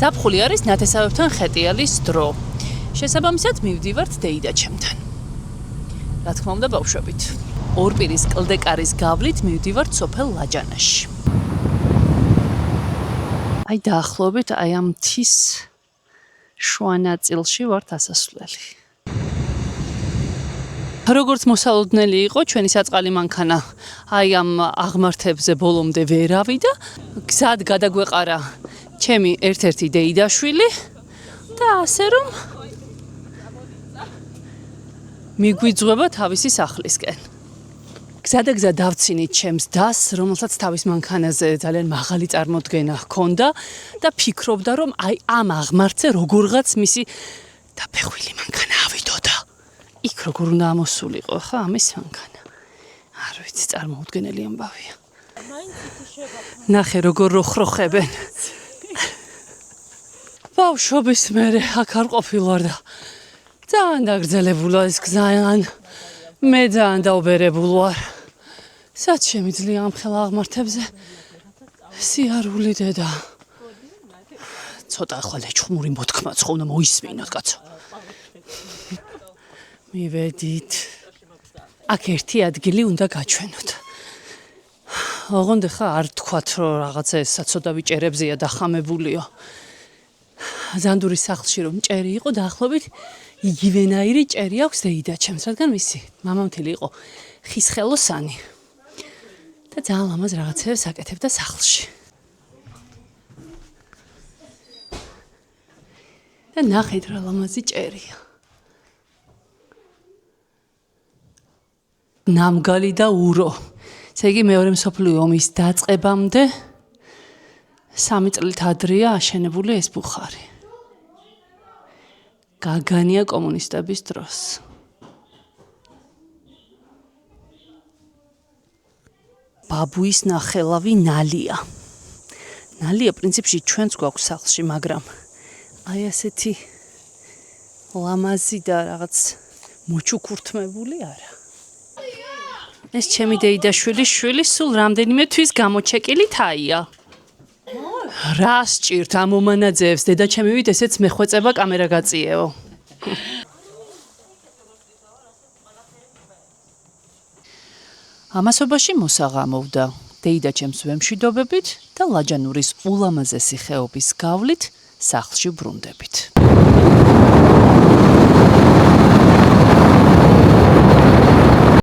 ზაფხული არის ნათესავებთან ხეტიალის დრო. შესაბამისად მივდივართ დეიდაჩემთან. რა თქმა უნდა ბავშვებით. ორპირის კლდეკარის გავლით მივდივართ სოფელ ლაჯანაში. აი დაახლოებით აი ამ მთის შუა ნაწილში ვართ ასასვლელი. როგორც მოსალოდნელი იყო ჩვენი საწყალი მანქანა აი ამ აღმართებზე ბოლომდე ვერ ავიდა, გზად გადაგვეყარა ჩემი ერთ-ერთი დეიდაშვილი და ასე რომ მიგვიძღვება თავისი სახლისკენ. გზადაგზა დავცინით ჩემს დას, რომელსაც თავის მანქანაზე ძალიან მაღალი წარმოდგენა ჰქონდა და ფიქრობდა, რომ აი ამ აღმართზე როგორღაც მისი დაფეხვილი მანქანა ავიდოდა. იქ როგორ უნდა ამოსულიყო ხა ამის მანქანა. არ ვიცი, წარმოუდგენელი ამბავია. ნახე როგორ როხროხებენ. ბავშვობის მერე აქ არ ყოფილვარ და ძალიან დაგრძელებულა ეს გზა, მე ძალიან დაუბერებულ ვარ. სად შემიძლია ამ ხელა აღმართებზე სიარული დედა. ცოტა ახლა ლეჩხუმური მოთქმაც ხო უნდა მოისმინოთ კაცო. მივედით. აქ ერთი ადგილი უნდა გაჩვენოთ. ოღონდ ხა არ თქვათ რომ რაღაცა ეს საცოდა ვიჭერებზეა დახამებულიო. ზანდურის სახლში რომ ჭერი იყო დაახლოებით იგივენაირი ჭერი აქვს დეიდაჩემს, რადგან მისი მამამთილი იყო ხისხელოსანი და ძალიან ლამაზ რაღაცებს აკეთებდა სახლში. და ნახეთ რა ლამაზი ჭერია. ნამგალი და ურო. ესე იგი მეორე მსოფლიო ომის დაწყებამდე 3 წლით ადრეა აშენებული ეს ბუხარი. გაგანია კომუნისტების დროს. ბაბუის ნახელავი ნალია. ნალია პრინციპში ჩვენც გვაქვს სახლში, მაგრამ აი ასეთი ლამაზი და რაღაც მოჩუქურთმებული არა. ეს ჩემი დეიდაშვილის შვილი სულ რამდენიმე თვის გამოჩეკილით აია. რა სჭირთ ამ მომანაძეებს დედაჩემივით ესეც მეხვეწება კამერა გაწიეო. ამასობაში მოსაღამოვდა დეიდაჩემს ვემშვიდობებით და ლაჯანურის ულამაზესი ხეობის გავლით სახლში ბრუნდებით.